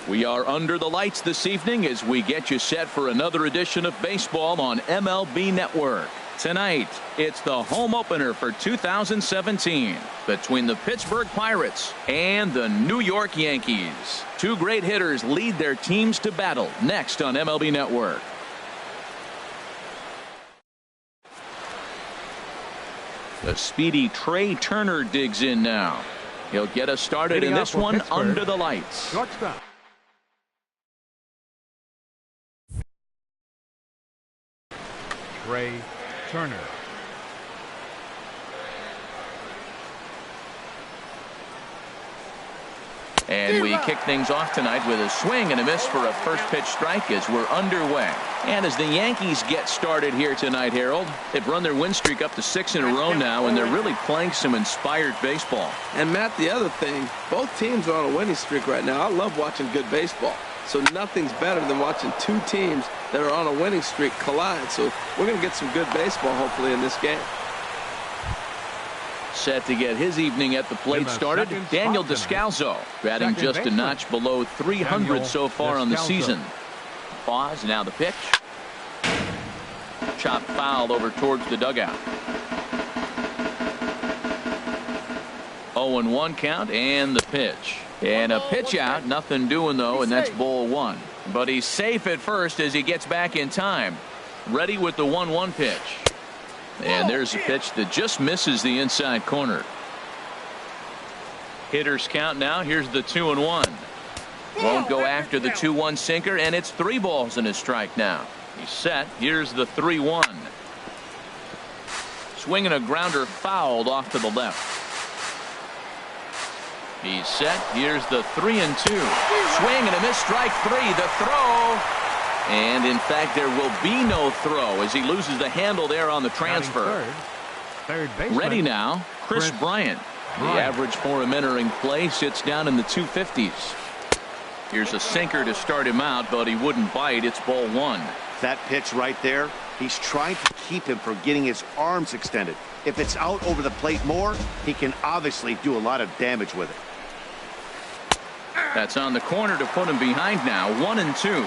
We are under the lights this evening as we get you set for another edition of baseball on MLB Network. Tonight, it's the home opener for 2017 between the Pittsburgh Pirates and the New York Yankees. Two great hitters lead their teams to battle next on MLB Network. The speedy Trey Turner digs in now. He'll get us started in this one under the lights. Shortstop. Trey Turner. And we kick things off tonight with a swing and a miss for a first pitch strike as we're underway. And as the Yankees get started here tonight, Harold, they've run their win streak up to 6 in a row now, and they're really playing some inspired baseball. And Matt, the other thing, both teams are on a winning streak right now. I love watching good baseball. So nothing's better than watching two teams that are on a winning streak collide. So we're going to get some good baseball, hopefully, in this game. Set to get his evening at the plate started, Daniel Descalso, batting just a notch below 300 so far on the season. Pause, now the pitch. Chop foul over towards the dugout. 0-1 count and the pitch. And a pitch out, nothing doing though, and that's ball one. But he's safe at first as he gets back in time. Ready with the 1-1 pitch. And there's a pitch that just misses the inside corner. Hitters count now. Here's the 2-1. Won't go after the 2-1 sinker, and it's 3 balls and a strike now. He's set. Here's the 3-1. Swinging a grounder fouled off to the left. He's set. Here's the 3-2. Swing and a miss, strike 3. The throw. And in fact, there will be no throw as he loses the handle there on the transfer. Third Ready now, Chris Bryant. The average for him entering play sits down in the 250s. Here's a sinker to start him out, but he wouldn't bite. It's ball one. That pitch right there, he's trying to keep him from getting his arms extended. If it's out over the plate more, he can obviously do a lot of damage with it. That's on the corner to put him behind now. 1-2.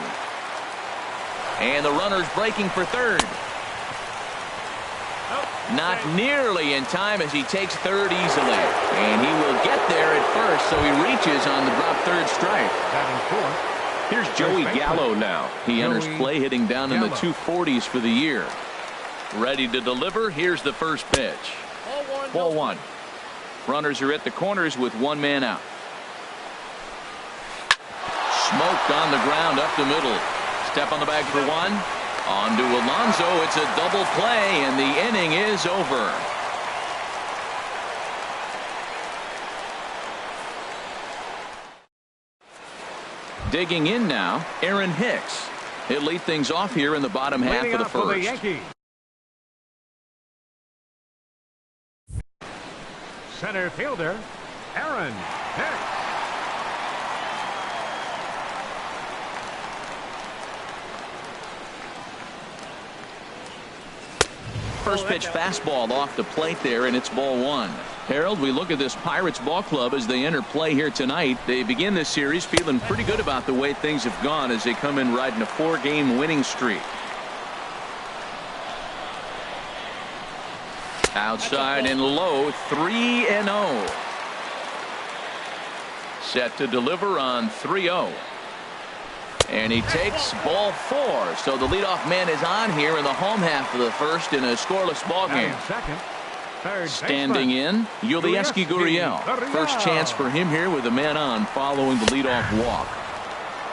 And the runner's breaking for third. Not nearly in time as he takes third easily. And he will get there at first, so he reaches on the drop third strike. Here's Joey Gallo now. He enters play hitting down in the 240s for the year. Ready to deliver. Here's the first pitch. Ball one. Runners are at the corners with one man out. Smoked on the ground up the middle. Step on the bag for one. On to Alonso. It's a double play, and the inning is over. Digging in now, Aaron Hicks. He'll lead things off here in the bottom half of the first. Center fielder, Aaron Hicks. First pitch fastball off the plate there, and it's ball one. Harold, we look at this Pirates ball club as they enter play here tonight. They begin this series feeling pretty good about the way things have gone as they come in riding a 4-game winning streak. Outside and low, 3-0. Set to deliver on 3-0. And he takes ball 4. So the leadoff man is on here in the home half of the first in a scoreless ball game. Standing in, Yulieski Gurriel. First chance for him here with a man on following the leadoff walk.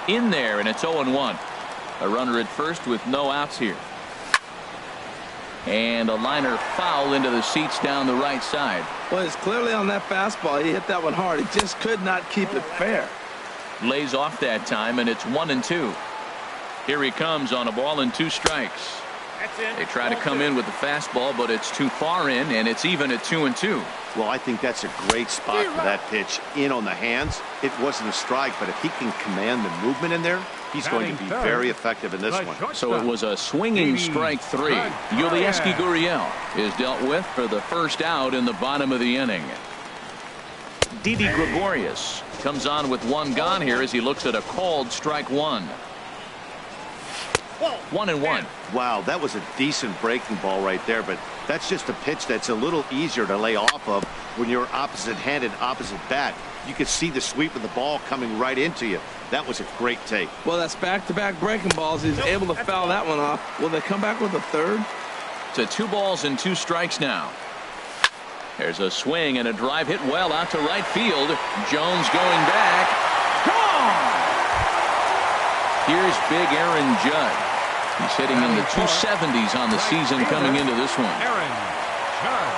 In there, and it's 0-1. A runner at first with no outs here. And a liner foul into the seats down the right side. Well, it's clearly on that fastball. He hit that one hard. He just could not keep it fair. Lays off that time, and it's 1-2. Here he comes on a ball and 2 strikes. They try to come in with the fastball, but it's too far in, and it's even at 2-2. Well, I think that's a great spot for that pitch. In on the hands. It wasn't a strike, but if he can command the movement in there, he's going to be very effective in this one. So it was a swinging strike 3. Yulieski Gurriel is dealt with for the first out in the bottom of the inning. Didi Gregorius Comes on with one gone here as he looks at a called strike one. 1-1. Wow, that was a decent breaking ball right there, but that's just a pitch that's a little easier to lay off of when you're opposite-handed, opposite bat. You could see the sweep of the ball coming right into you. That was a great take. Well, that's back-to-back breaking balls. He's able to foul that one off. Will they come back with a third? To 2 balls and 2 strikes now. There's a swing and a drive hit well out to right field. Jones going back. Gone! Here's big Aaron Judd. He's hitting in the 270s on the season coming into this one. Aaron Judd.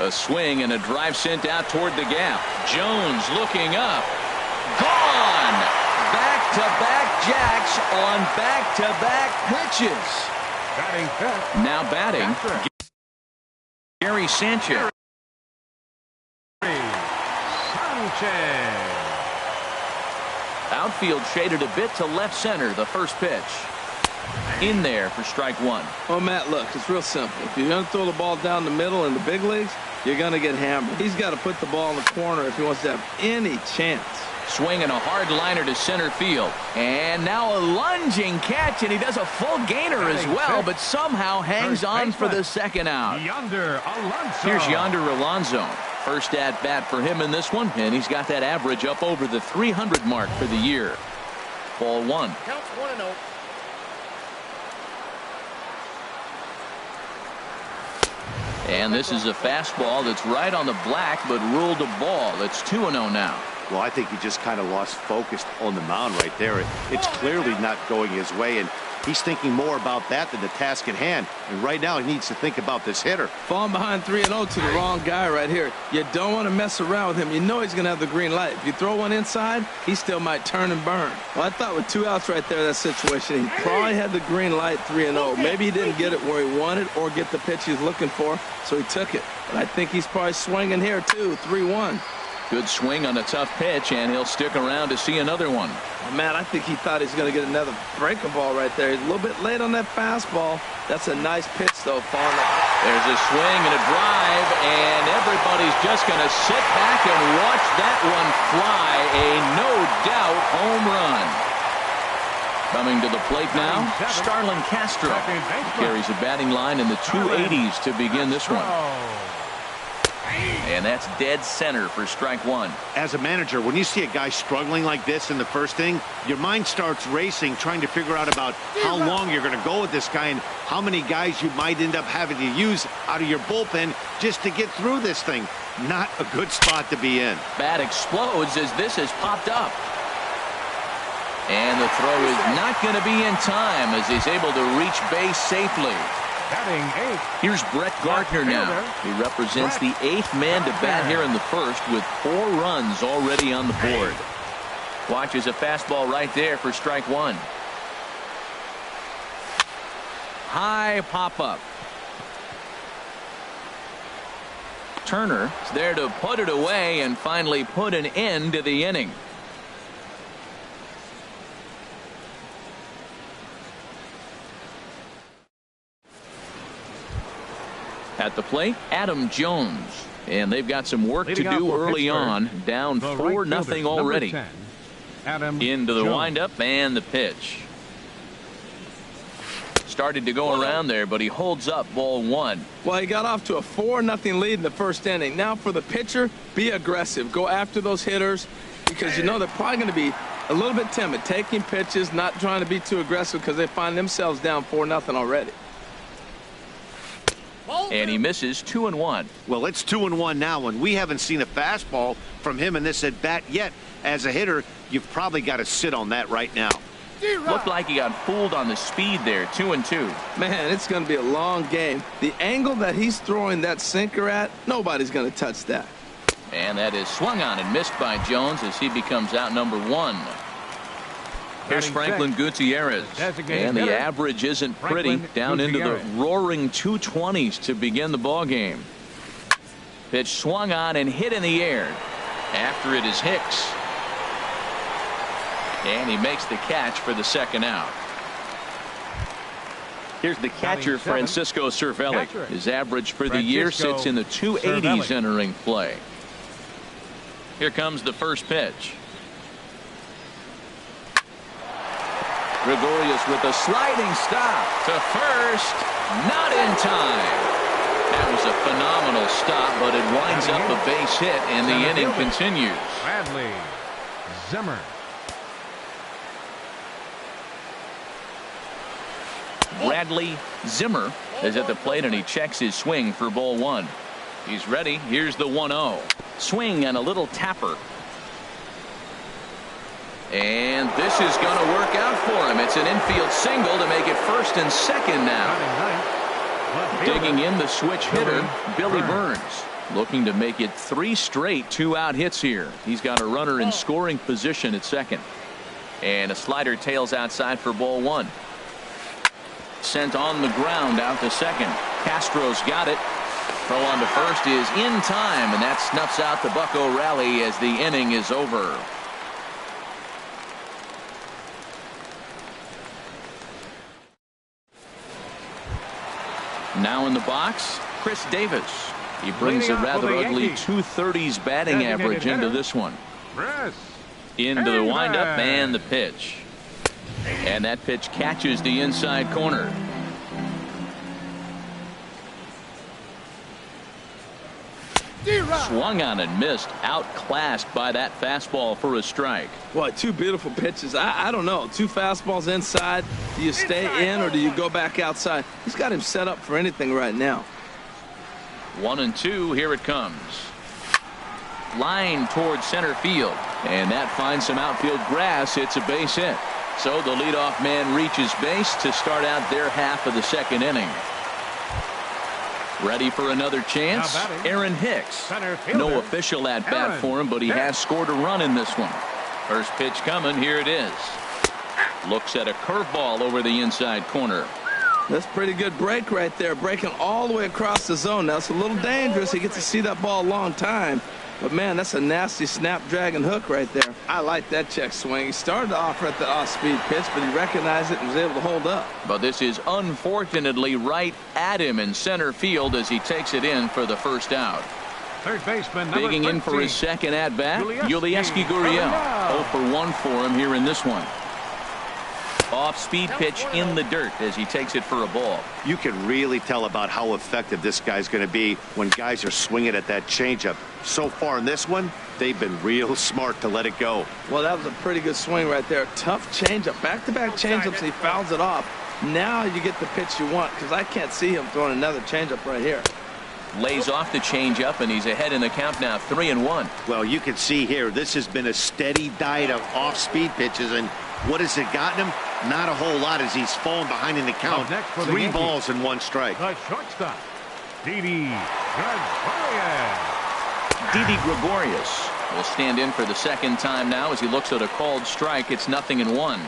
A swing and a drive sent out toward the gap. Jones looking up. Gone! Back-to-back jacks on back-to-back pitches. Batting fifth. Now batting, Gary Sanchez. Sanchez. Outfield shaded a bit to left center. The first pitch. In there for strike one. Oh, Matt, look, it's real simple. If you're going to throw the ball down the middle in the big leagues, you're going to get hammered. He's got to put the ball in the corner if he wants to have any chance. Swinging a hard liner to center field. And now a lunging catch, and he does a full gainer as well, but somehow hangs on for the second out. Yonder Alonso. Here's Yonder Alonso. First at bat for him in this one, and he's got that average up over the 300 mark for the year. Ball one. Counts 1-0. And this is a fastball that's right on the black, but ruled a ball. It's 2-0 now. Well, I think he just kind of lost focus on the mound right there. It's clearly not going his way, and he's thinking more about that than the task at hand. And right now, he needs to think about this hitter. Falling behind 3-0 to the wrong guy right here. You don't want to mess around with him. You know he's going to have the green light. If you throw one inside, he still might turn and burn. Well, I thought with 2 outs right there, that situation, he probably had the green light 3-0. Maybe he didn't get it where he wanted or get the pitch he's looking for, so he took it. But I think he's probably swinging here, too, 3-1. Good swing on a tough pitch, and he'll stick around to see another one. Oh, man, I think he thought he's going to get another breaking ball right there. He's a little bit late on that fastball. That's a nice pitch, though, falling up. There's a swing and a drive, and everybody's just going to sit back and watch that one fly. A no-doubt home run. Coming to the plate now, Starlin Castro. Carries a batting line in the 280s to begin this one. And that's dead center for strike one. As a manager, when you see a guy struggling like this in the first inning, your mind starts racing, trying to figure out about how long you're going to go with this guy and how many guys you might end up having to use out of your bullpen just to get through this thing. Not a good spot to be in. Bat explodes as this has popped up. And the throw is not going to be in time as he's able to reach base safely. Batting eighth. Here's Brett Gardner now. He represents the 8th man to bat here in the first with 4 runs already on the board. Watches a fastball right there for strike one. High pop-up. Turner is there to put it away and finally put an end to the inning. At the plate, Adam Jones. And they've got some work to do early on. Down 4-0 already. 10, into the windup and the pitch. Started to go around there, but he holds up ball one. Well, he got off to a 4-0 lead in the first inning. Now for the pitcher, be aggressive. Go after those hitters because you know they're probably going to be a little bit timid. Taking pitches, not trying to be too aggressive because they find themselves down 4-0 already. And he misses 2-1. Well, it's 2-1 now, and we haven't seen a fastball from him in this at bat yet. As a hitter, you've probably got to sit on that right now. Looked like he got fooled on the speed there. 2-2. Man, it's going to be a long game. The angle that he's throwing that sinker at, nobody's going to touch that. And that is swung on and missed by Jones as he becomes out number one. Here's Franklin Gutierrez, and the average isn't pretty, down into the roaring 220s to begin the ball game. Pitch swung on and hit in the air. After it is Hicks. And he makes the catch for the second out. Here's the catcher, Francisco Cervelli. His average for the year sits in the 280s Cervelli. entering play. Here comes the first pitch. Gregorius with a sliding stop to first. Not in time. That was a phenomenal stop, but it winds up a base hit, and the inning continues. Bradley Zimmer. Bradley Zimmer is at the plate, and he checks his swing for ball one. He's ready. Here's the 1-0. Swing and a little tapper. And this is going to work out for him. It's an infield single to make it first and second now. Digging in the switch hitter, Billy Burns, looking to make it 3 straight 2-out hits here. He's got a runner in scoring position at second. And a slider tails outside for ball one. Sent on the ground out to second. Castro's got it. Throw on to first is in time, and that snuffs out the Bucco rally as the inning is over. Now in the box, Chris Davis. He brings a rather ugly 230s batting average into this one. Into the windup and the pitch. And that pitch catches the inside corner. Swung on and missed. Outclassed by that fastball for a strike. Boy, 2 beautiful pitches. I don't know. 2 fastballs inside. Do you stay in or do you go back outside? He's got him set up for anything right now. 1-2. Here it comes. Line towards center field. And that finds some outfield grass. It's a base hit. So the leadoff man reaches base to start out their half of the second inning. Ready for another chance. Aaron Hicks. No official at bat for him, but he has scored a run in this one. First pitch coming. Here it is. Looks at a curveball over the inside corner. That's pretty good break right there. Breaking all the way across the zone. Now it's a little dangerous. He gets to see that ball a long time. But, man, that's a nasty snapdragon hook right there. I like that check swing. He started off at the off-speed pitch, but he recognized it and was able to hold up. But this is unfortunately right at him in center field as he takes it in for the first out. Third baseman, digging in for his second at-bat, Yulieski Gurriel. 0 for 1 for him here in this one. Off-speed pitch in the dirt as he takes it for a ball. You can really tell about how effective this guy's going to be when guys are swinging at that changeup. So far in this one, they've been real smart to let it go. Well, that was a pretty good swing right there. Tough changeup. Back-to-back changeups, he fouls it off. Now you get the pitch you want, because I can't see him throwing another changeup right here. Lays off the changeup, and he's ahead in the count now, 3-1. Well, you can see here, this has been a steady diet of off-speed pitches, and what has it gotten him? Not a whole lot as he's fallen behind in the count. 3 balls and 1 strike. The shortstop, Didi Gregorius. Didi Gregorius will stand in for the second time now as he looks at a called strike. It's 0-1.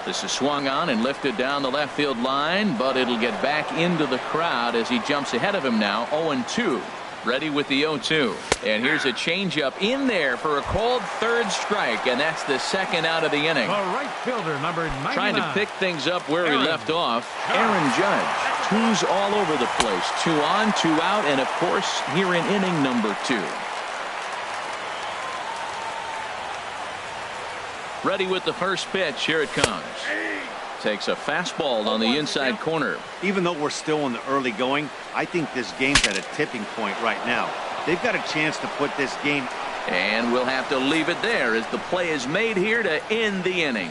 This is swung on and lifted down the left field line, but it'll get back into the crowd as he jumps ahead of him now. 0-2. Ready with the 0-2. And here's a changeup in there for a called third strike, and that's the second out of the inning. The right fielder, number 99. Trying to pick things up where he left off. Aaron Judge. 2s all over the place. 2 on, 2 out, and of course here in inning number 2. Ready with the first pitch. Here it comes. Takes a fastball on the inside corner. Even though we're still in the early going, I think this game's at a tipping point right now. They've got a chance to put this game. And we'll have to leave it there as the play is made here to end the inning.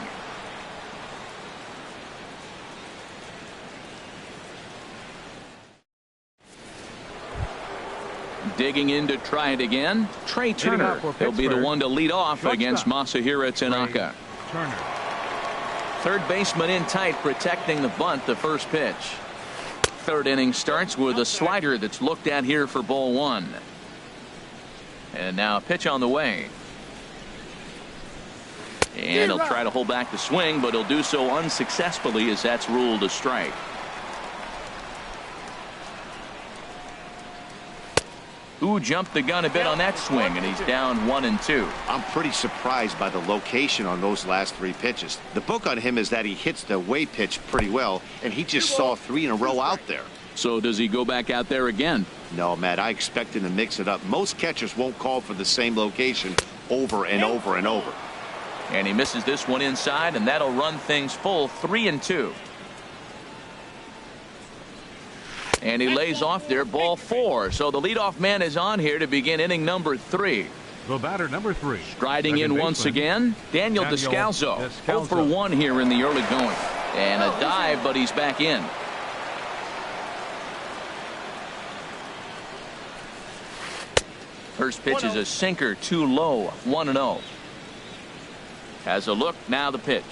Digging in to try it again, Trey Turner. He'll be the one to lead off against Masahiro Tanaka. Third baseman in tight, protecting the bunt. The first pitch. Third inning starts with a slider that's looked at here for ball 1. And now a pitch on the way. And he'll try to hold back the swing, but he'll do so unsuccessfully as that's ruled a strike. who jumped the gun a bit on that swing, and he's down 1-2. I'm pretty surprised by the location on those last 3 pitches. The book on him is that he hits the away pitch pretty well, and he just saw 3 in a row out there. So does he go back out there again? No, Matt, I expect him to mix it up. Most catchers won't call for the same location over and over and over. And he misses this one inside, and that'll run things full 3-2. And he lays off there, ball 4. So the leadoff man is on here to begin inning number 3. The batter, number 3. Striding in once again, Daniel Descalso. 0 for 1 here in the early going. And a dive, but he's back in. First pitch is a sinker, too low, 1-0. Has a look, now the pitch.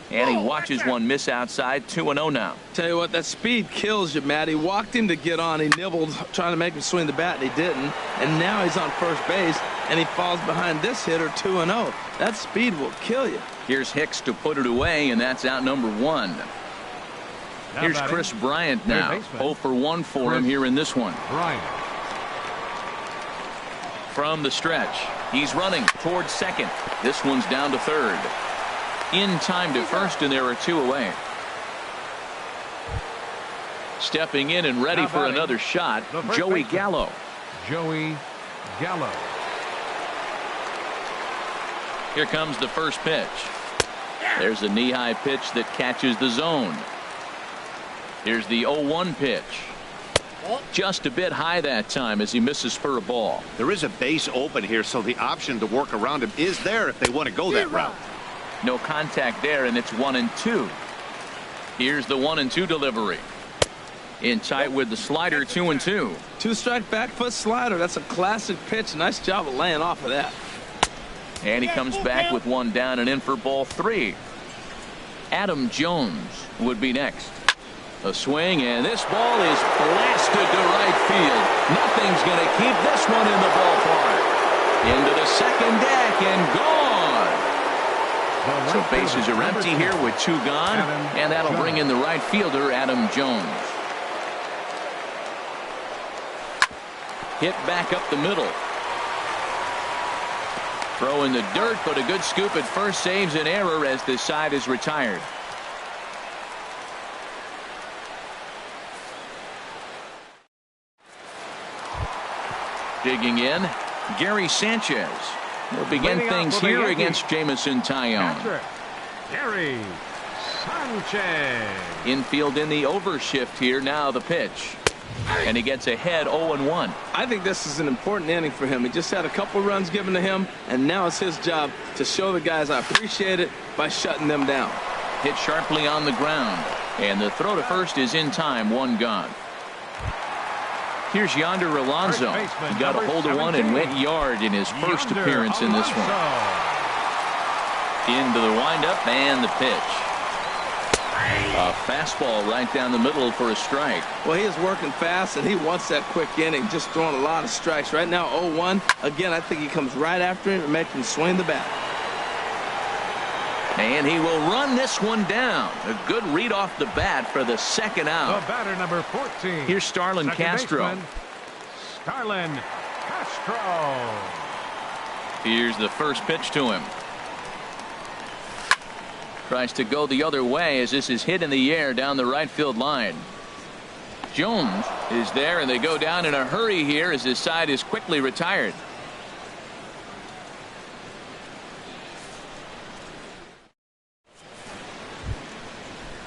And he watches one miss outside, 2-0 now. Tell you what, that speed kills you, Matt. He walked him to get on. He nibbled, trying to make him swing the bat, and he didn't. And now he's on first base, and he falls behind this hitter, 2-0. That speed will kill you. Here's Hicks to put it away, and that's out number 1. Here's Chris Bryant now. 0 for 1 for him here in this one. Bryant. From the stretch, he's running towards second. This one's down to third. In time to first, and there are 2 away. Stepping in and ready for another shot, Joey Gallo. Joey Gallo. Here comes the first pitch. There's a knee-high pitch that catches the zone. Here's the 0-1 pitch. Just a bit high that time as he misses for a ball. There is a base open here, so the option to work around him is there if they want to go that route. No contact there, and it's 1-2. Here's the 1-2 delivery. In tight with the slider, 2-2. 2-strike back foot slider. That's a classic pitch. Nice job of laying off of that. And he comes back with one down and in for ball 3. Adam Jones would be next. A swing, and this ball is blasted to right field. Nothing's going to keep this one in the ballpark. Into the second deck and gone. So bases are empty here with 2 gone, and that'll bring in the right fielder, Adam Jones. Hit back up the middle. Throw in the dirt, but a good scoop at first saves an error as this side is retired. Digging in, Gary Sanchez will begin things here against Jamison Tyone. Gary Sanchez. Infield in the overshift here. Now the pitch. And he gets ahead 0-1. I think this is an important inning for him. He just had a couple runs given to him, and now it's his job to show the guys I appreciate it by shutting them down. Hit sharply on the ground. And the throw to first is in time. 1 gone. Here's Yonder Alonso. He got a hold of one and went yard in his first appearance in this one. Into the windup and the pitch. A fastball right down the middle for a strike. Well, he is working fast, and he wants that quick inning, just throwing a lot of strikes. Right now, 0-1. Again, I think he comes right after him and makes him swing the bat. And he will run this one down. A good read off the bat for the second out. The batter, number 14. Here's Starlin Castro. Starlin Castro. Here's the first pitch to him. Tries to go the other way as this is hit in the air down the right field line. Jones is there, and they go down in a hurry here as his side is quickly retired.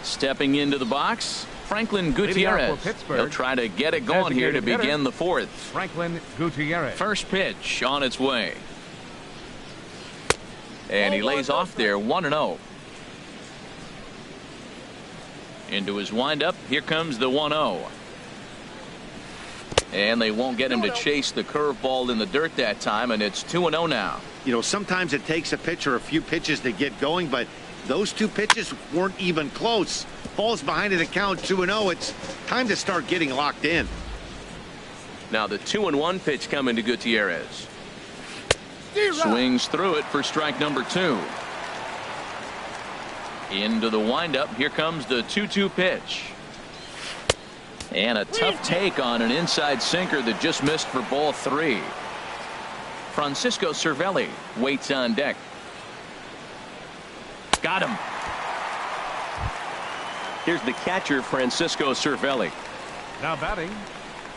Stepping into the box, Franklin Gutierrez. He'll try to get it going here to begin the 4th. Franklin Gutierrez. First pitch on its way. And he lays off there, 1-0. Into his windup, here comes the 1-0. And they won't get him to chase the curveball in the dirt that time, and it's 2-0 now. You know, sometimes it takes a pitcher a few pitches to get going, but those 2 pitches weren't even close. Falls behind in the count, 2-0. It's time to start getting locked in. Now the 2-1 pitch coming to Gutierrez. Swings through it for strike number 2. Into the windup. Here comes the 2-2 pitch. And a tough take on an inside sinker that just missed for ball 3. Francisco Cervelli waits on deck. Got him. Here's the catcher, Francisco Cervelli. Now batting,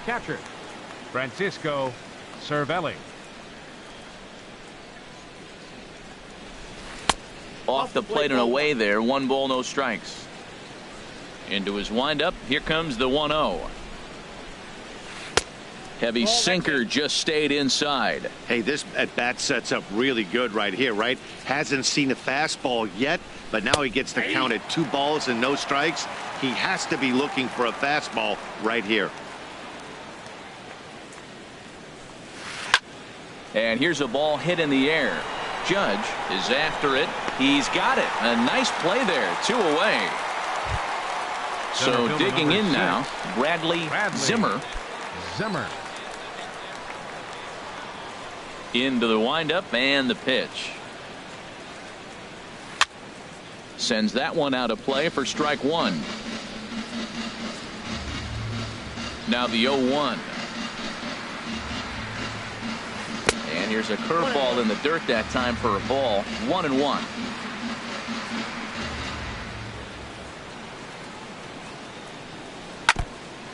catcher, Francisco Cervelli. Off the plate and away there. 1 ball, no strikes. Into his windup. Here comes the 1-0. Heavy sinker just stayed inside. Hey, this at bat sets up really good right here, right? Hasn't seen a fastball yet, but now he gets to count at 2 balls and no strikes. He has to be looking for a fastball right here. And here's a ball hit in the air. Judge is after it. He's got it. A nice play there. 2 away. So digging in now, Bradley Zimmer. Into the windup and the pitch. Sends that one out of play for strike 1. Now the 0-1. And here's a curveball in the dirt that time for a ball. 1-1.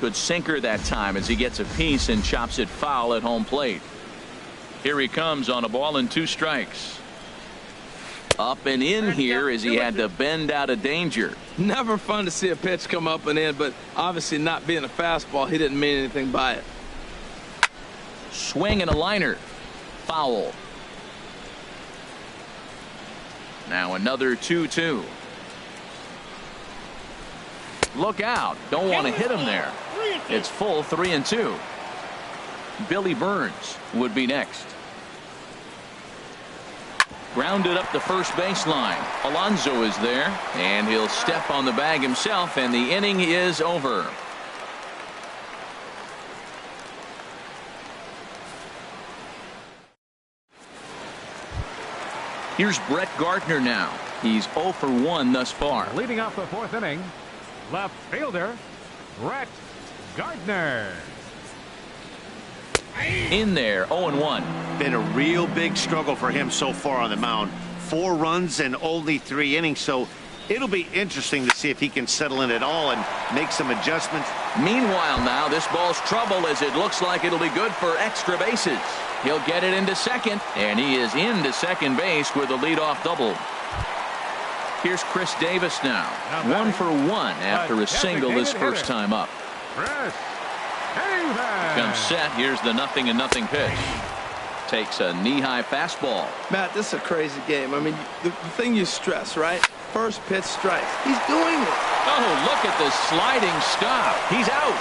Good sinker that time as he gets a piece and chops it foul at home plate. Here he comes on a ball and 2 strikes. Up and in here as he had to bend out of danger. Never fun to see a pitch come up and in, but obviously not being a fastball, he didn't mean anything by it. Swing and a liner. Foul. Now another 2-2. Look out. Don't want to hit him there. It's full 3-2. Billy Burns would be next. Grounded up the first baseline. Alonso is there, and he'll step on the bag himself, and the inning is over. Here's Brett Gardner now. He's 0 for 1 thus far. Leading off the 4th inning, left fielder, Brett Gardner. In there, 0-1. Been a real big struggle for him so far on the mound. 4 runs and only 3 innings, so it'll be interesting to see if he can settle in at all and make some adjustments. Meanwhile now, this ball's trouble as it looks like it'll be good for extra bases. He'll get it into second, and he is into second base with a leadoff double. Here's Chris Davis now. 1 for 1 after a single his first time up. Comes set. Here's the 0-0 pitch. Takes a knee-high fastball. Matt, this is a crazy game. I mean, the thing you stress, right? First pitch strikes. He's doing it. Oh, look at the sliding stop. He's out.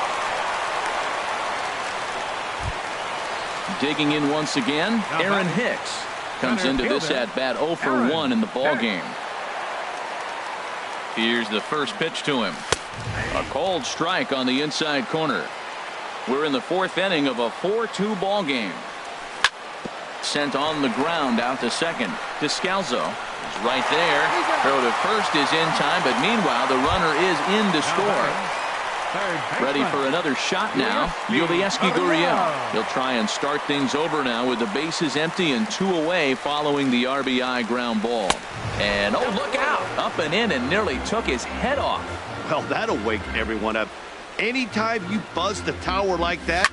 Digging in once again, Aaron Hicks comes into this at-bat 0 for 1 in the ballgame. Here's the first pitch to him. A cold strike on the inside corner. We're in the 4th inning of a 4-2 ball game. Sent on the ground out to second. Descalzo is right there. Throw to first is in time, but meanwhile the runner is in to score. Ready for another shot now. Yulieski Gurriel. He'll try and start things over now with the bases empty and 2 away following the RBI ground ball. And oh, look out. Up and in and nearly took his head off. Well, that'll wake everyone up. Anytime you buzz the tower like that,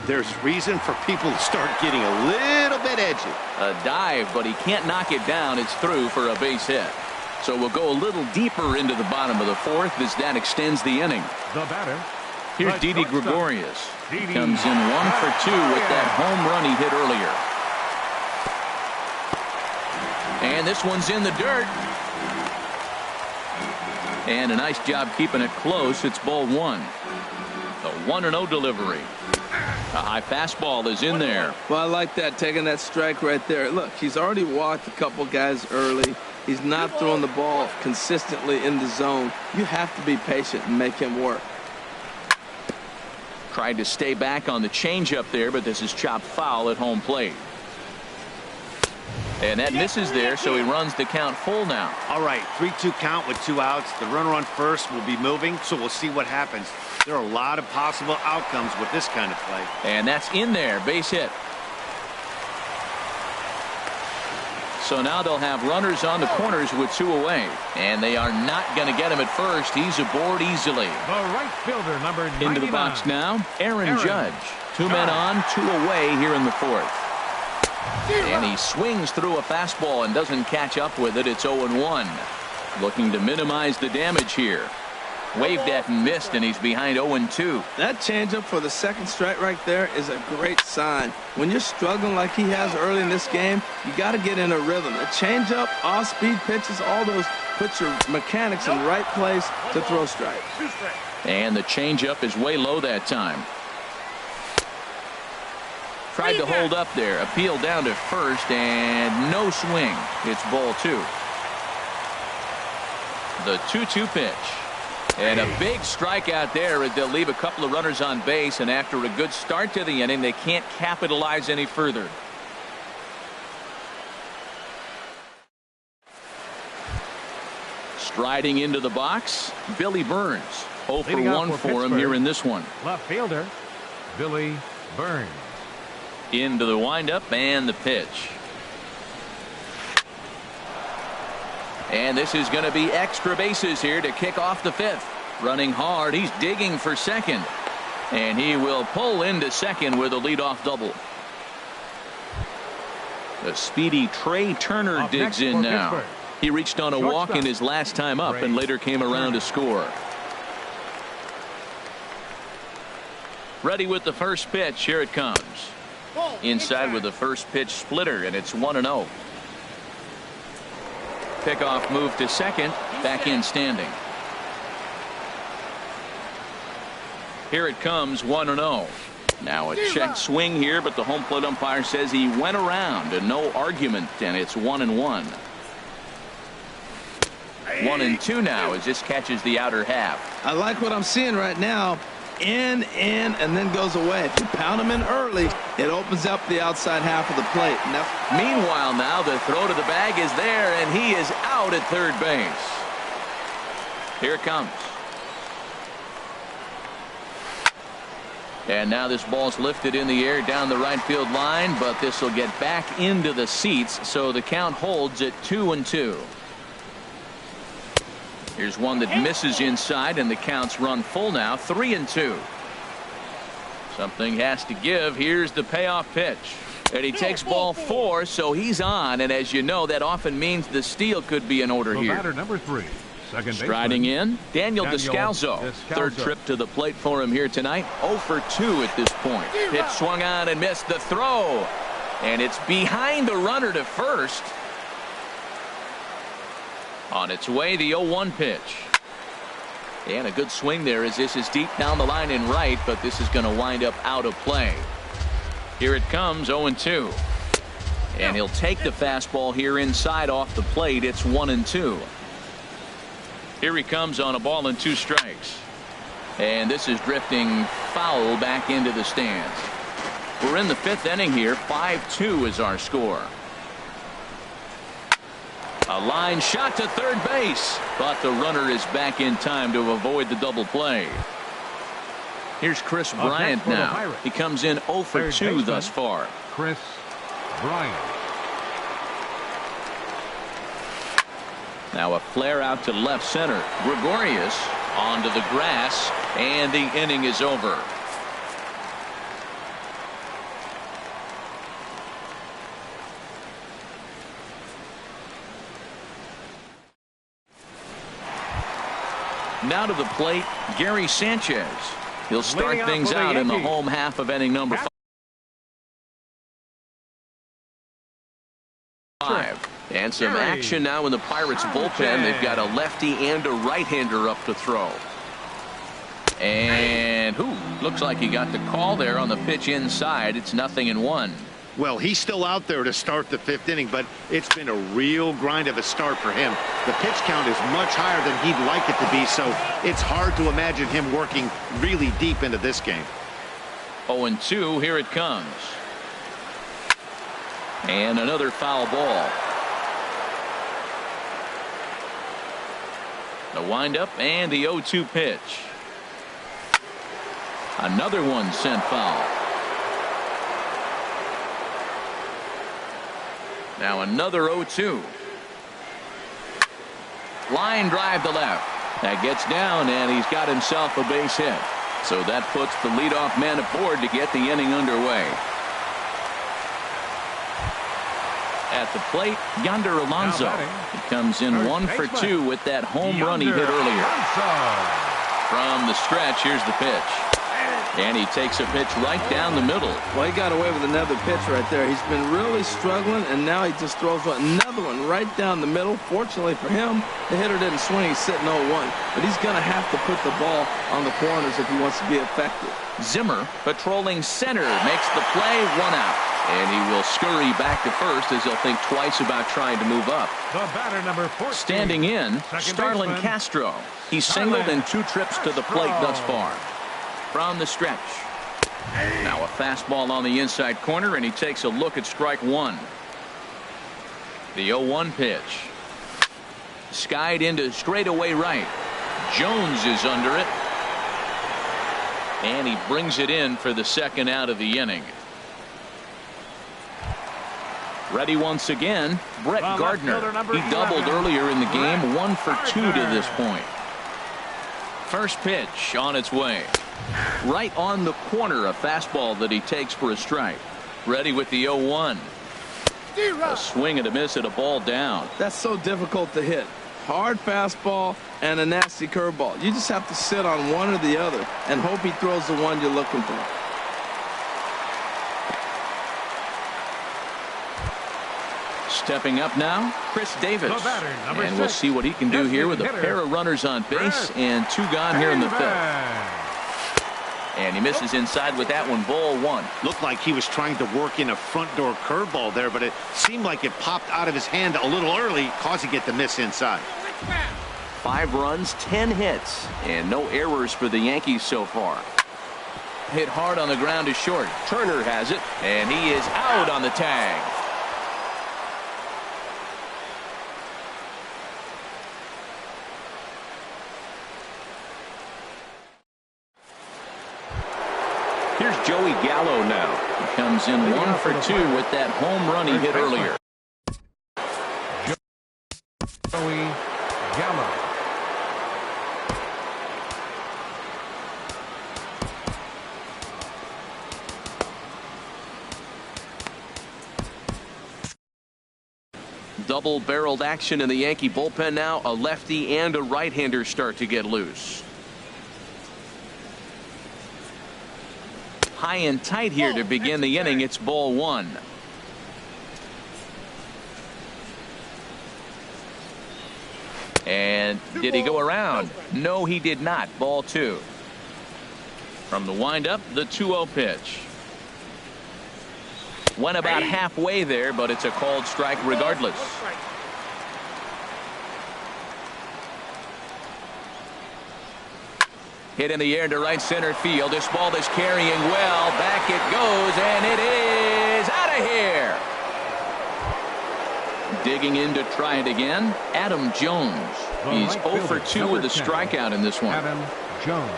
there's reason for people to start getting a little bit edgy. A dive, but he can't knock it down. It's through for a base hit. So we'll go a little deeper into the bottom of the 4th as that extends the inning. The batter. Here's Didi Gregorius. He comes in 1 for 2 with that home run he hit earlier. And this one's in the dirt. And a nice job keeping it close. It's ball 1. The 1-0 delivery. A high fastball is in there. Well, I like that, taking that strike right there. Look, he's already walked a couple guys early. He's not throwing the ball consistently in the zone. You have to be patient and make him work. Tried to stay back on the changeup there, but this is chopped foul at home plate. And that misses there, so he runs the count full now. All right, 3-2 count with 2 outs. The runner on first will be moving, so we'll see what happens. There are a lot of possible outcomes with this kind of play. And that's in there, base hit. So now they'll have runners on the corners with 2 away. And they are not going to get him at first. He's aboard easily. The right fielder, number 99. Into the box now, Aaron Judge. 2 men on, 2 away here in the 4th. And he swings through a fastball and doesn't catch up with it. It's 0-1. Looking to minimize the damage here. Waved at and missed, and he's behind 0-2. That changeup for the second strike right there is a great sign. When you're struggling like he has early in this game, you got to get in a rhythm. A changeup, off-speed pitches, all those put your mechanics in the right place to throw strikes. And the changeup is way low that time. Tried to hold up there. Appeal down to first, and no swing. It's ball 2. The 2-2 pitch. And a big strikeout there as they'll leave a couple of runners on base, and after a good start to the inning, they can't capitalize any further. Striding into the box, Billy Burns. 0 for 1 for him here in this one. Left fielder, Billy Burns. Into the windup and the pitch. And this is going to be extra bases here to kick off the 5th. Running hard, he's digging for second. And he will pull into second with a leadoff double. The speedy Trey Turner digs in now. He reached on a walk in his last time up and later came around to score. Ready with the first pitch. Here it comes. Inside with the first pitch splitter, and it's 1-0. Pickoff move to second, back in standing. Here it comes, 1-0. Now a check swing here, but the home plate umpire says he went around, and no argument, and it's 1-1. 1-2 now as this catches the outer half. I like what I'm seeing right now. In, and then goes away. If you pound him in early, it opens up the outside half of the plate. Meanwhile, now the throw to the bag is there, and he is out at third base. Here it comes. And now this ball's lifted in the air down the right field line, but this will get back into the seats, so the count holds at 2-2. Here's one that misses inside, and the count's run full now, 3-2. Something has to give. Here's the payoff pitch. And he takes ball 4, so he's on. And as you know, that often means the steal could be in order here. Batter number 3, second striding in, Daniel Descalso. Third trip to the plate for him here tonight. 0 for 2 at this point. Pitch swung on and missed the throw. And it's behind the runner to first. On its way, the 0-1 pitch. And a good swing there as this is deep down the line in right, but this is going to wind up out of play. Here it comes, 0-2. And he'll take the fastball here inside off the plate. It's 1-2. Here he comes on a ball and 2 strikes. And this is drifting foul back into the stands. We're in the 5th inning here. 5-2 is our score. A line shot to third base, but the runner is back in time to avoid the double play. Here's Chris Bryant now. He comes in 0 for 2 thus far. Chris Bryant. Now a flare out to left center. Gregorius onto the grass, and the inning is over. Now to the plate, Gary Sanchez. He'll start things out in the home half of inning number 5. And some action now in the Pirates bullpen. They've got a lefty and a right-hander up to throw. And looks like he got the call there on the pitch inside. It's 0-1. Well, he's still out there to start the 5th inning, but it's been a real grind of a start for him. The pitch count is much higher than he'd like it to be, so it's hard to imagine him working really deep into this game. 0-2, here it comes. And another foul ball. The windup and the 0-2 pitch. Another one sent foul. Now another 0-2. Line drive to left. That gets down, and he's got himself a base hit. So that puts the leadoff man aboard to get the inning underway. At the plate, Yonder Alonso. He comes in 1 for 2 with that home run he hit earlier. From the stretch, here's the pitch. And he takes a pitch right down the middle. Well, he got away with another pitch right there. He's been really struggling, and now he just throws another one right down the middle. Fortunately for him, the hitter didn't swing. He's sitting 0-1. But he's going to have to put the ball on the corners if he wants to be effective. Zimmer, patrolling center, makes the play, 1 out. And he will scurry back to first as he'll think twice about trying to move up. The batter, number 14. Standing in, Starlin Castro. He's singled in 2 trips to the plate thus far. From the stretch. Now a fastball on the inside corner, and he takes a look at strike 1. The 0-1 pitch. Skied into straightaway right. Jones is under it. And he brings it in for the second out of the inning. Ready once again, Brett Gardner. He doubled earlier in the game, 1 for 2 to this point. First pitch on its way. Right on the corner, a fastball that he takes for a strike. Ready with the 0-1. A swing and a miss at a ball down. That's so difficult to hit. Hard fastball and a nasty curveball. You just have to sit on one or the other and hope he throws the one you're looking for. Stepping up now, Chris Davis. And we'll see what he can do here with a pair of runners on base and 2 gone here in the 5th. And he misses inside with that one, ball 1. Looked like he was trying to work in a front door curveball there, but it seemed like it popped out of his hand a little early, causing it to miss inside. 5 runs, 10 hits, and no errors for the Yankees so far. Hit hard on the ground to short. Turner has it, and he is out on the tag. Here's Joey Gallo now. He comes in 1 for 2 with that home run he hit earlier. Joey Gallo. Double-barreled action in the Yankee bullpen now. A lefty and a right-hander start to get loose. High and tight here to begin the inning. It's ball 1. And did he go around? No, he did not. Ball 2. From the windup, the 2-0 pitch. Went about halfway there, but it's a called strike regardless. Hit in the air to right center field. This ball is carrying well. Back it goes, and it is out of here. Digging in to try it again, Adam Jones. He's 0 for 2 with a strikeout in this one. Adam Jones.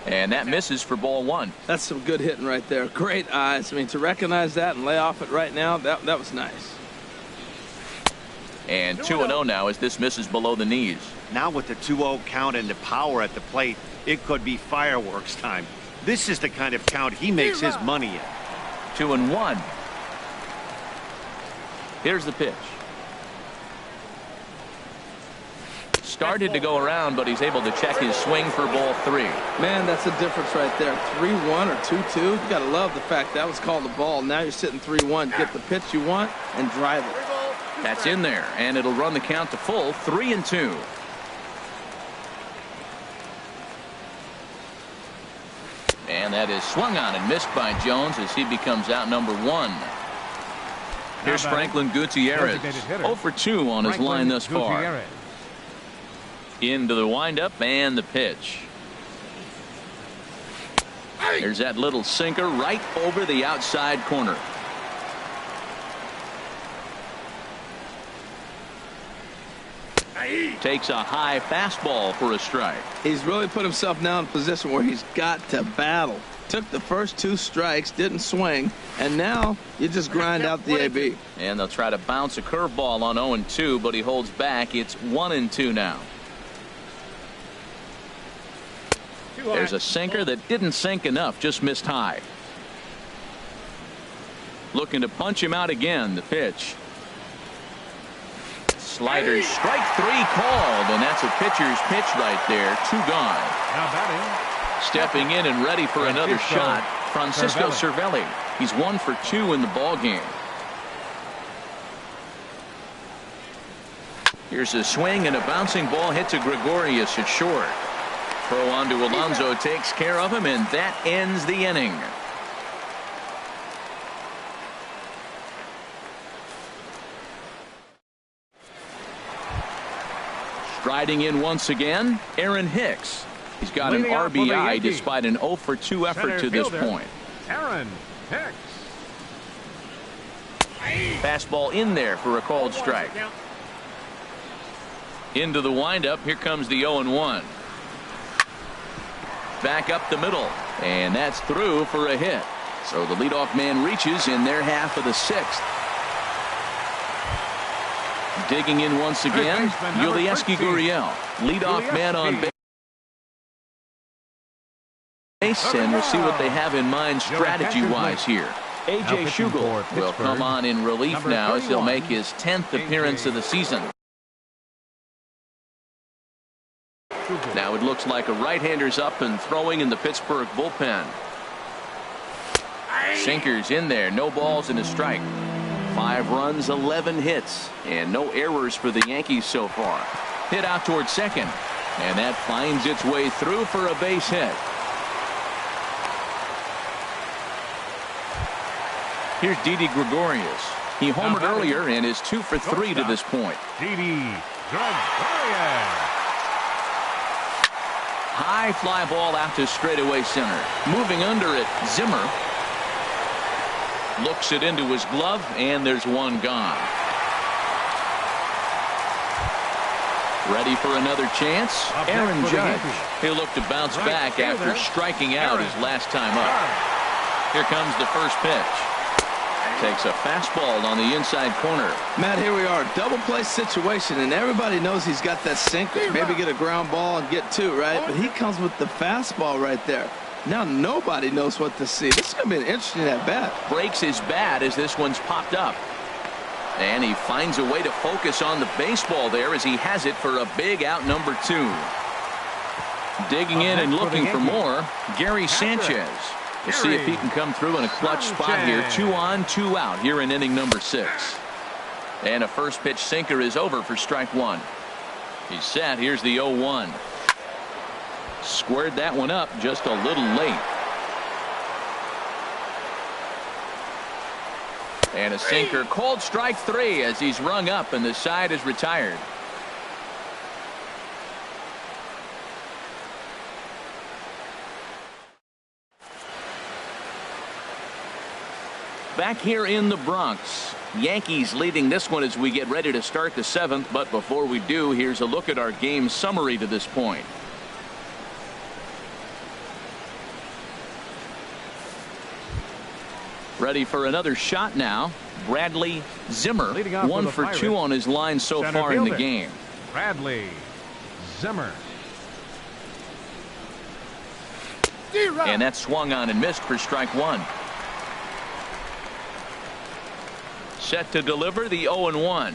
And that misses for ball 1. That's some good hitting right there. Great eyes. I mean, to recognize that and lay off it right now, that was nice. And 2-0 now as this misses below the knees. Now with the 2-0 count and the power at the plate, it could be fireworks time. This is the kind of count he makes his money in. 2-1. Here's the pitch. Started to go around, but he's able to check his swing for ball 3. Man, that's a difference right there. 3-1 or 2-2. You got to love the fact that was called a ball. Now you're sitting 3-1. Get the pitch you want and drive it. That's in there, and it'll run the count to full, 3-2. And that is swung on and missed by Jones as he becomes out number 1. Here's Franklin Gutierrez, 0 for 2 on his line thus far. Into the windup and the pitch. There's that little sinker right over the outside corner. Takes a high fastball for a strike. He's really put himself now in a position where he's got to battle. Took the first 2 strikes, didn't swing, and now you just grind out the AB. And they'll try to bounce a curveball on 0-2, but he holds back. It's 1-2 now. There's a sinker that didn't sink enough, just missed high. Looking to punch him out again. The pitch. Slider, strike 3 called, and that's a pitcher's pitch right there. 2 gone. Now batting. Stepping in and ready for another shot, Francisco Cervelli. He's 1 for 2 in the ball game. Here's a swing, and a bouncing ball hit to Gregorius at short. Throw on to Alonso takes care of him, and that ends the inning. Striding in once again, Aaron Hicks. He's got an RBI despite an 0 for 2 effort to this point. Aaron Hicks. Fastball in there for a called strike. Into the windup. Here comes the 0-1. Back up the middle, and that's through for a hit. So the leadoff man reaches in their half of the 6th. Digging in once again, Yulieski Gurriel, leadoff man on base, and we'll see what they have in mind strategy-wise here. A.J. Schugel will come on in relief now as he'll make his 10th appearance of the season. Now it looks like a right-hander's up and throwing in the Pittsburgh bullpen. Sinkers in there, no balls and a strike. 5 runs, 11 hits, and no errors for the Yankees so far. Hit out towards second, and that finds its way through for a base hit. Here's Didi Gregorius. He homered earlier and is 2 for 3 to this point. Didi Gregorius. High fly ball out to straightaway center. Moving under it, Zimmer. Looks it into his glove, and there's 1 gone. Ready for another chance? Aaron Judge. He'll look to bounce back after striking out his last time up. Here comes the first pitch. Takes a fastball on the inside corner. Matt, here we are, double play situation, and everybody knows he's got that sinker. Maybe get a ground ball and get 2, right? But he comes with the fastball right there. Now nobody knows what to see. This is going to be an interesting at-bat. Breaks his bat as this one's popped up. And he finds a way to focus on the baseball there as he has it for a big out number 2. Digging in and looking for more, Gary Sanchez. We'll see if he can come through in a clutch spot here. 2 on, 2 out here in inning number 6. And a first pitch sinker is over for strike 1. He's set. Here's the 0-1. Squared that one up just a little late. And a sinker called strike 3 as he's rung up and the side is retired. Back here in the Bronx, Yankees leading this one as we get ready to start the 7th. But before we do, here's a look at our game summary to this point. Ready for another shot now. Bradley Zimmer, 1 for 2 on his line so far in the game. Bradley Zimmer. And that swung on and missed for strike 1. Set to deliver the 0-1.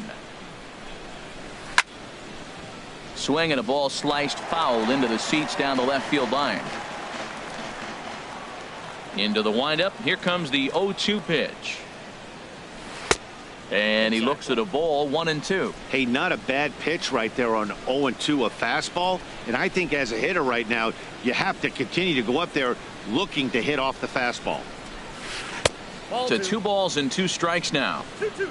Swing and a ball sliced foul into the seats down the left field line. Into the windup. Here comes the 0-2 pitch. And he looks at a ball, 1-2. Hey, not a bad pitch right there on 0-2, a fastball. And I think as a hitter right now, you have to continue to go up there looking to hit off the fastball. To 2 balls and 2 strikes now. 2-2.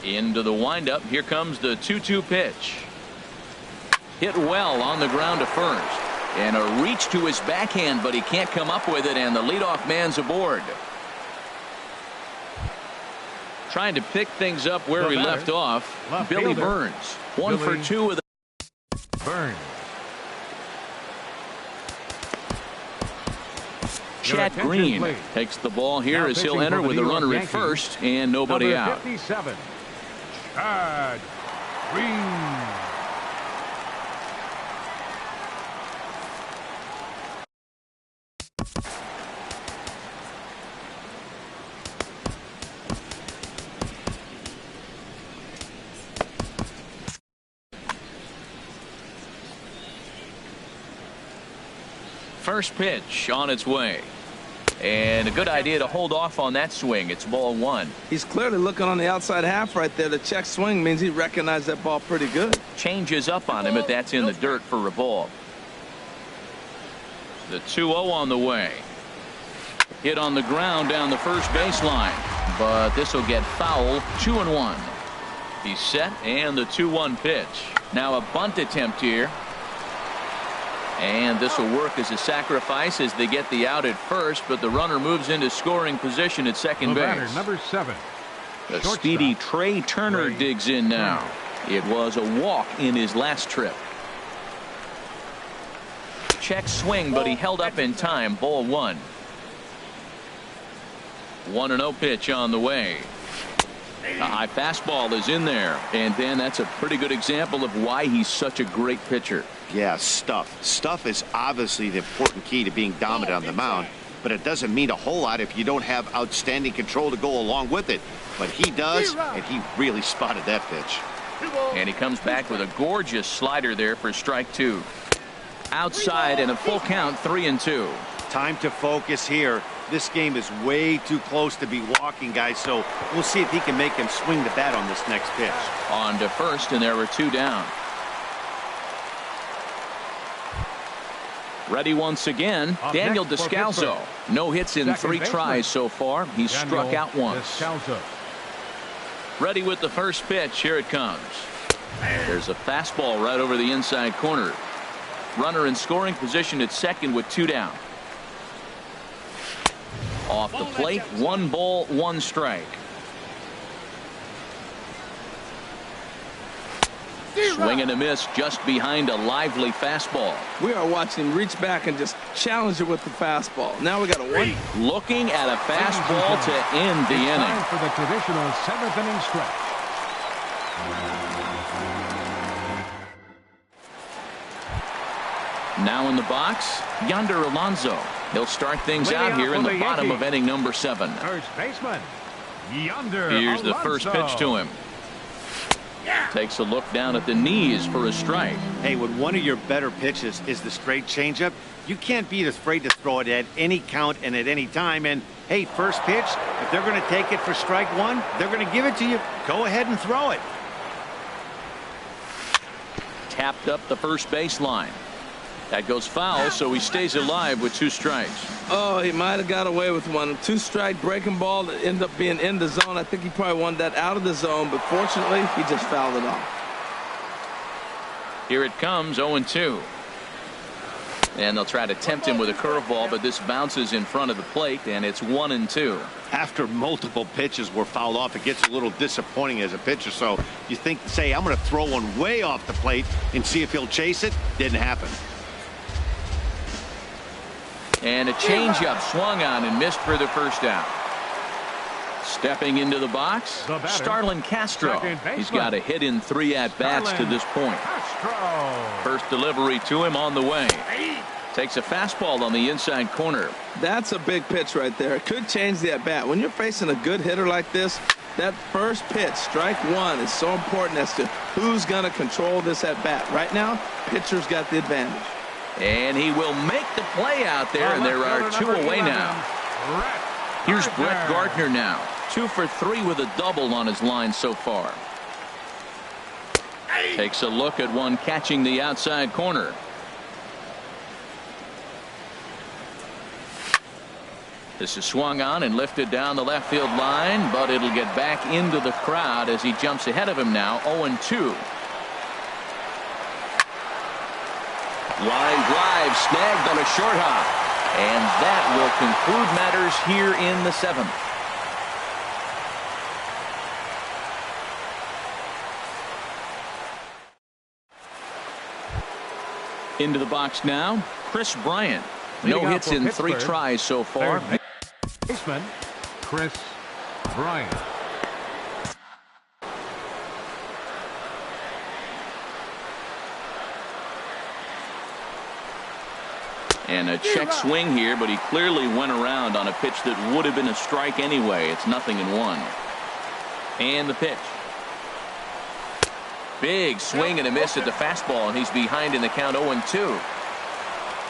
Into the windup. Here comes the 2-2 pitch. Hit well on the ground to first. And a reach to his backhand, but he can't come up with it, and the leadoff man's aboard. Trying to pick things up where he left off. Billy Burns. 1 for 2 with Burns. Chad Green takes the ball here as he'll enter with a runner at first and nobody out. 57, Chad Green. First pitch on its way. And a good idea to hold off on that swing. It's ball 1. He's clearly looking on the outside half right there. The check swing means he recognized that ball pretty good. Changes up on him, but that's in the dirt for a ball. The 2-0 on the way. Hit on the ground down the first baseline. But this will get foul. 2-1. He's set, and the 2-1 pitch. Now a bunt attempt here. And this will work as a sacrifice as they get the out at first, but the runner moves into scoring position at second base. Number 7. The speedy Trey Turner digs in now. It was a walk in his last trip. Check swing, but he held up in time. Ball 1. 1-0 pitch on the way. A high fastball is in there, and Dan, that's a pretty good example of why he's such a great pitcher. Yeah, stuff. Stuff is obviously the important key to being dominant on the mound, but it doesn't mean a whole lot if you don't have outstanding control to go along with it. But he does, and he really spotted that pitch. And he comes back with a gorgeous slider there for strike 2. Outside and a full count, 3-2. Time to focus here. This game is way too close to be walking, guys, so we'll see if he can make him swing the bat on this next pitch. On to first, and there were 2 down. Ready once again, Daniel Descalso. No hits in 3 tries so far. He's struck out once. Ready with the first pitch. Here it comes. There's a fastball right over the inside corner. Runner in scoring position at second with 2 down. Off the plate, 1 ball, 1 strike. Swing and a miss just behind a lively fastball. We are watching him reach back and just challenge it with the fastball. Now we got a 1. Looking at a fastball to end the inning. Time for the traditional 7th inning stretch. Now in the box, Yonder Alonso. He'll start things out here in the bottom of inning number 7. First baseman, Yonder Here's Alonso. the first pitch to him. Takes a look down at the knees for a strike. Hey, when one of your better pitches is the straight changeup, you can't be afraid to throw it at any count and at any time. And hey, first pitch, if they're going to take it for strike 1, they're going to give it to you. Go ahead and throw it. Tapped up the first baseline. That goes foul, so he stays alive with 2 strikes. Oh, he might have got away with 1. 2-strike breaking ball that ended up being in the zone. I think he probably wanted that out of the zone, but fortunately, he just fouled it off. Here it comes, 0-2. And they'll try to tempt him with a curveball, but this bounces in front of the plate, and it's 1-2. After multiple pitches were fouled off, it gets a little disappointing as a pitcher. So you think, say, I'm going to throw one way off the plate and see if he'll chase it. Didn't happen. And a changeup swung on and missed for the first out. Stepping into the box, Starlin Castro. He's got a hit in 3 at-bats to this point. First delivery to him on the way. Takes a fastball on the inside corner. That's a big pitch right there. It could change the at-bat. When you're facing a good hitter like this, that first pitch, strike 1, is so important as to who's going to control this at-bat. Right now, pitcher's got the advantage. And he will make the play out there, and there are 2 away now. Here's Brett Gardner now. 2 for 3 with a double on his line so far. Takes a look at one catching the outside corner. This is swung on and lifted down the left field line, but it'll get back into the crowd as he jumps ahead of him now. 0-2. Line drive snagged on a short hop. And that will conclude matters here in the 7th. Into the box now, Chris Bryant. No hits in 3 tries so far. Baseman, Chris Bryant. And a check swing here, but he clearly went around on a pitch that would have been a strike anyway. It's 0-1. And the pitch. Big swing and a miss at the fastball, and he's behind in the count 0-2.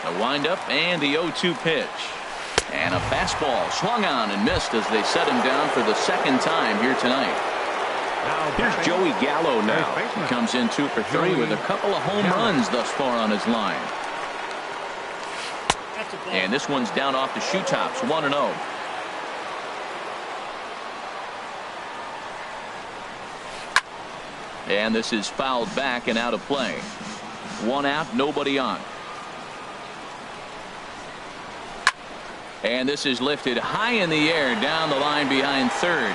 The windup and the 0-2 pitch. And a fastball swung on and missed as they set him down for the 2nd time here tonight. Here's Joey Gallo now. He comes in 2 for 3 with a couple of home runs thus far on his line. And this one's down off the shoe tops, 1-0. And this is fouled back and out of play. 1 out, nobody on. And this is lifted high in the air down the line behind third.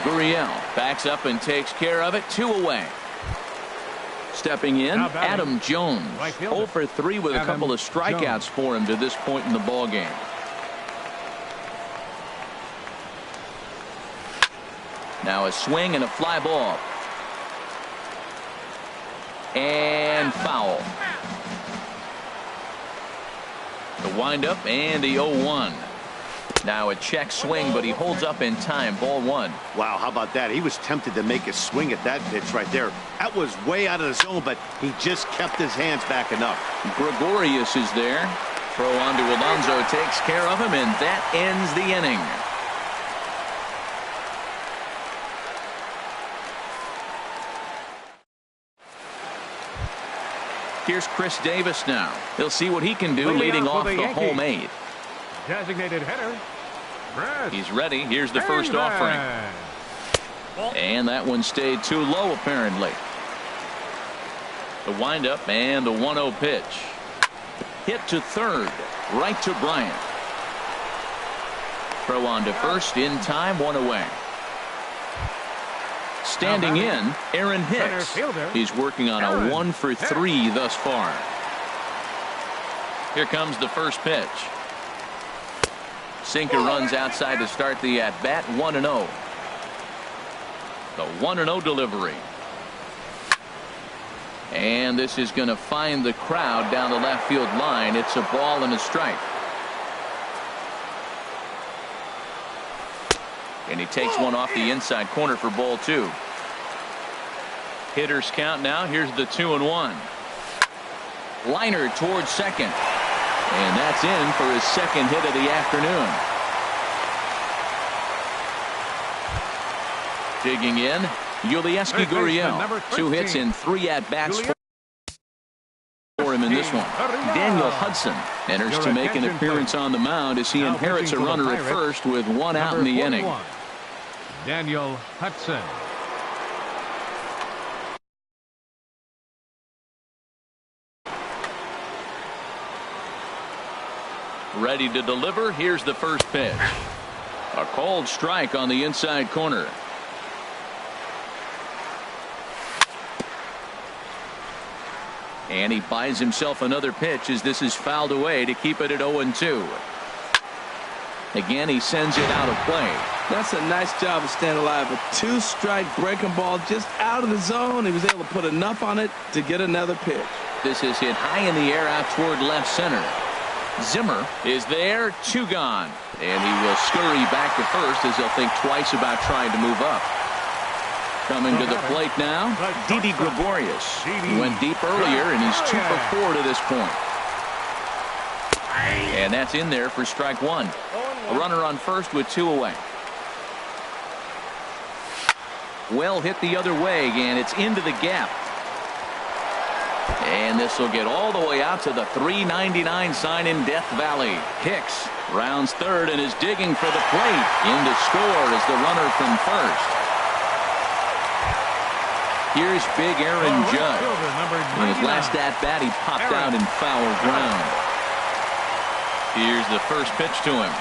Gurriel backs up and takes care of it. 2 away. Stepping in, Adam Jones. 0 for 3 with a couple of strikeouts for him to this point in the ball game. Now a swing and a fly ball. And foul. The windup and the 0-1. Now a check swing, but he holds up in time. Ball 1. Wow, how about that? He was tempted to make a swing at that pitch right there. That was way out of the zone, but he just kept his hands back enough. Gregorius is there. Throw on to Alonso takes care of him, and that ends the inning. Here's Chris Davis now. He'll see what he can do leading off the home 8. Designated hitter. He's ready. Here's the first offering. And that one stayed too low apparently. The windup and the 1-0 pitch. Hit to third. Right to Bryant. Throw on to first in time. 1 away. Standing in, Aaron Hicks. He's working on a 1 for 3 thus far. Here comes the first pitch. Sinker runs outside to start the at-bat. 1-0. The 1-0 delivery. And this is going to find the crowd down the left field line. It's a ball and a strike. And he takes one off the inside corner for ball 2. Hitters count now. Here's the 2-1. Liner towards second. And that's in for his 2nd hit of the afternoon. Digging in, Yulieski Gurriel. 2 hits in 3 at-bats for him in this one. Daniel Hudson enters to make an appearance on the mound as he inherits a runner at first with 1 out in the inning. Daniel Hudson. Ready to deliver. Here's the first pitch. A called strike on the inside corner. And he buys himself another pitch as this is fouled away to keep it at 0-2. Again, he sends it out of play. That's a nice job of staying alive. A 2-strike breaking ball just out of the zone. He was able to put enough on it to get another pitch. This is hit high in the air out toward left center. Zimmer is there. 2 gone. And he will scurry back to first as he'll think twice about trying to move up. Coming to the plate now, Didi Gregorius. He went deep earlier, and he's 2 for 4 to this point. And that's in there for strike 1. A runner on first with 2 away. Well hit the other way, and it's into the gap. And this will get all the way out to the 399 sign in Death Valley. Hicks rounds third and is digging for the plate. In to score is the runner from first. Here's big Aaron The right Judge. fielder, number In his 99. last at-bat, he popped out in foul ground. Here's the first pitch to him.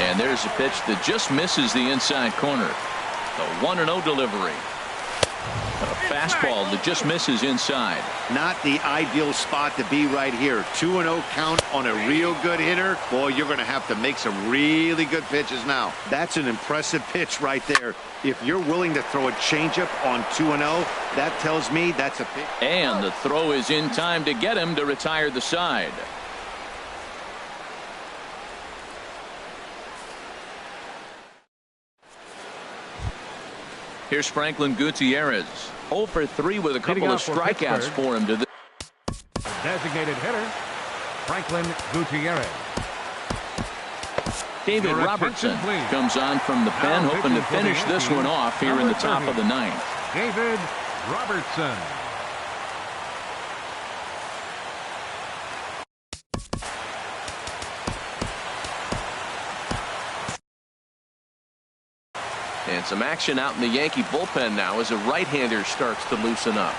And there's a pitch that just misses the inside corner. The 1-0 delivery. A fastball that just misses inside. Not the ideal spot to be right here. 2-0 count on a real good hitter. Boy, you're going to have to make some really good pitches now. That's an impressive pitch right there. If you're willing to throw a changeup on 2-0, that tells me that's a pitch. And the throw is in time to get him to retire the side. Here's Franklin Gutierrez. 0 for 3 with a couple of strikeouts for him. The designated hitter, Franklin Gutierrez. David Robertson comes on from the pen, hoping to finish this one off here in the top of the ninth. David Robertson. And some action out in the Yankee bullpen now as a right-hander starts to loosen up.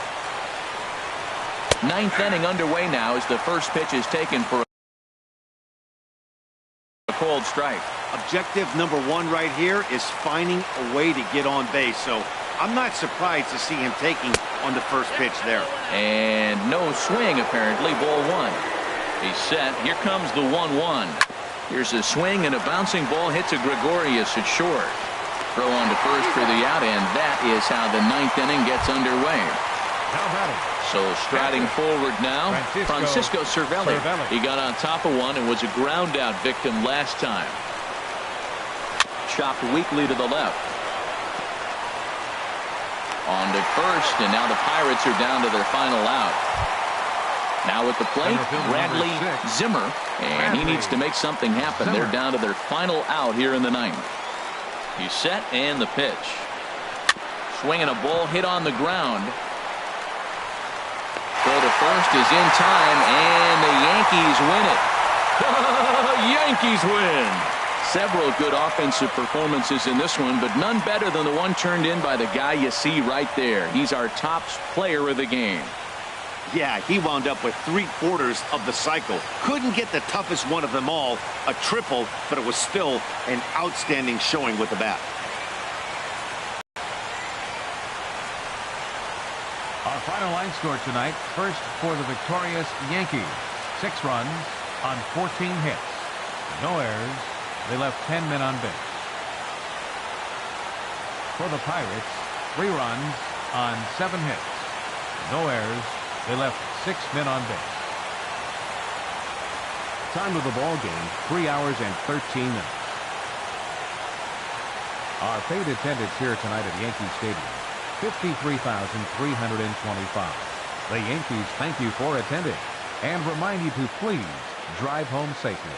Ninth inning underway now as the first pitch is taken for a cold strike. Objective number 1 right here is finding a way to get on base. So I'm not surprised to see him taking on the first pitch there. And no swing, apparently. Ball 1. He's set. Here comes the 1-1. Here's a swing, and a bouncing ball hits a Gregorius at short. Throw on to first for the out, and that is how the ninth inning gets underway. So striding forward now, Francisco Cervelli. He got on top of one and was a ground out victim last time. Chopped weakly to the left. On to first, and now the Pirates are down to their final out. Now at the plate, Bradley Zimmer, and he needs to make something happen. They're down to their final out here in the ninth. He's set, and the pitch. Swinging a ball hit on the ground. Throw to first is in time, and the Yankees win it. Yankees win. Several good offensive performances in this one, but none better than the one turned in by the guy you see right there. He's our top player of the game. Yeah, he wound up with 3/4 of the cycle. Couldn't get the toughest one of them all, a triple, but it was still an outstanding showing with the bat. Our final line score tonight, first for the victorious Yankees. 6 runs on 14 hits. No errors. They left 10 men on base. For the Pirates, 3 runs on 7 hits. No errors. They left 6 men on base. Time of the ball game, 3 hours and 13 minutes. Our paid attendance here tonight at Yankee Stadium, 53,325. The Yankees thank you for attending and remind you to please drive home safely.